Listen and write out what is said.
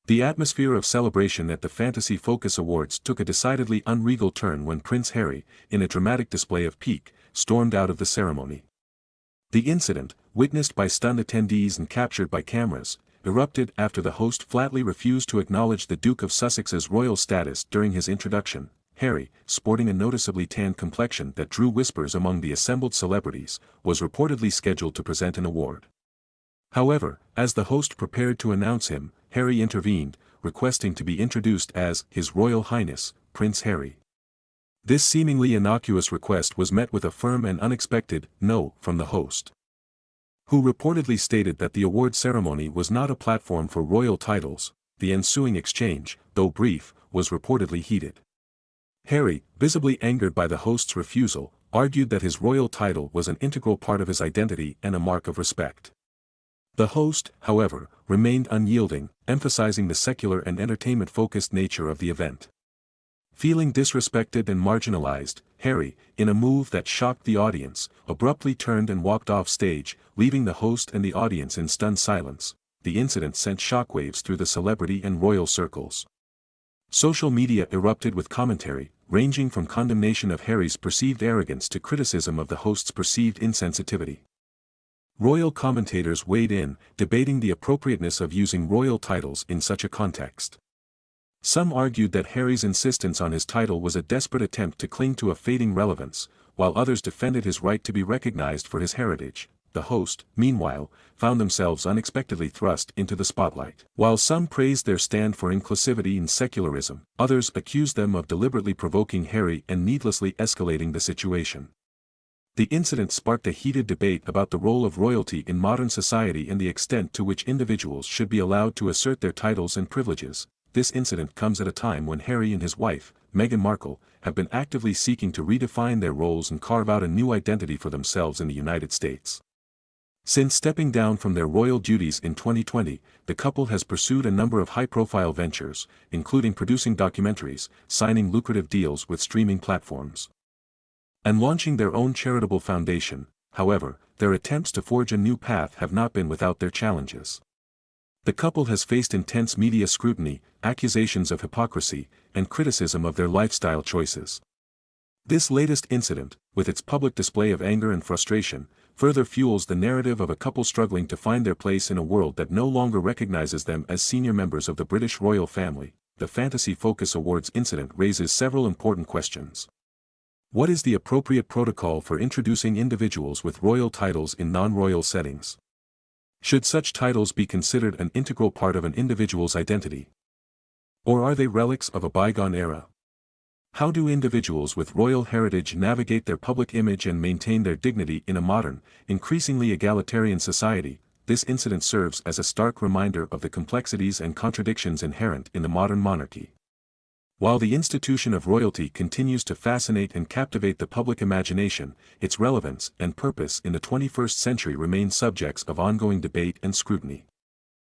The atmosphere of celebration at the Fantasy Focus Awards took a decidedly unregal turn when Prince Harry, in a dramatic display of pique, stormed out of the ceremony. The incident, witnessed by stunned attendees and captured by cameras, erupted after the host flatly refused to acknowledge the Duke of Sussex's royal status during his introduction. Harry, sporting a noticeably tanned complexion that drew whispers among the assembled celebrities, was reportedly scheduled to present an award. However, as the host prepared to announce him, Harry intervened, requesting to be introduced as His Royal Highness, Prince Harry. This seemingly innocuous request was met with a firm and unexpected no from the host, who reportedly stated that the award ceremony was not a platform for royal titles. The ensuing exchange, though brief, was reportedly heated. Harry, visibly angered by the host's refusal, argued that his royal title was an integral part of his identity and a mark of respect. The host, however, remained unyielding, emphasizing the secular and entertainment-focused nature of the event. Feeling disrespected and marginalized, Harry, in a move that shocked the audience, abruptly turned and walked off stage, leaving the host and the audience in stunned silence. The incident sent shockwaves through the celebrity and royal circles. Social media erupted with commentary, ranging from condemnation of Harry's perceived arrogance to criticism of the host's perceived insensitivity. Royal commentators weighed in, debating the appropriateness of using royal titles in such a context. Some argued that Harry's insistence on his title was a desperate attempt to cling to a fading relevance, while others defended his right to be recognized for his heritage. The host, meanwhile, found themselves unexpectedly thrust into the spotlight. While some praised their stand for inclusivity and secularism, others accused them of deliberately provoking Harry and needlessly escalating the situation. The incident sparked a heated debate about the role of royalty in modern society and the extent to which individuals should be allowed to assert their titles and privileges. This incident comes at a time when Harry and his wife, Meghan Markle, have been actively seeking to redefine their roles and carve out a new identity for themselves in the United States. Since stepping down from their royal duties in 2020, the couple has pursued a number of high-profile ventures, including producing documentaries, signing lucrative deals with streaming platforms, and launching their own charitable foundation. However, their attempts to forge a new path have not been without their challenges. The couple has faced intense media scrutiny, accusations of hypocrisy, and criticism of their lifestyle choices. This latest incident, with its public display of anger and frustration, further fuels the narrative of a couple struggling to find their place in a world that no longer recognizes them as senior members of the British royal family. The Fantasy Focus Awards incident raises several important questions. What is the appropriate protocol for introducing individuals with royal titles in non-royal settings? Should such titles be considered an integral part of an individual's identity? Or are they relics of a bygone era? How do individuals with royal heritage navigate their public image and maintain their dignity in a modern, increasingly egalitarian society? This incident serves as a stark reminder of the complexities and contradictions inherent in the modern monarchy. While the institution of royalty continues to fascinate and captivate the public imagination, its relevance and purpose in the 21st century remain subjects of ongoing debate and scrutiny.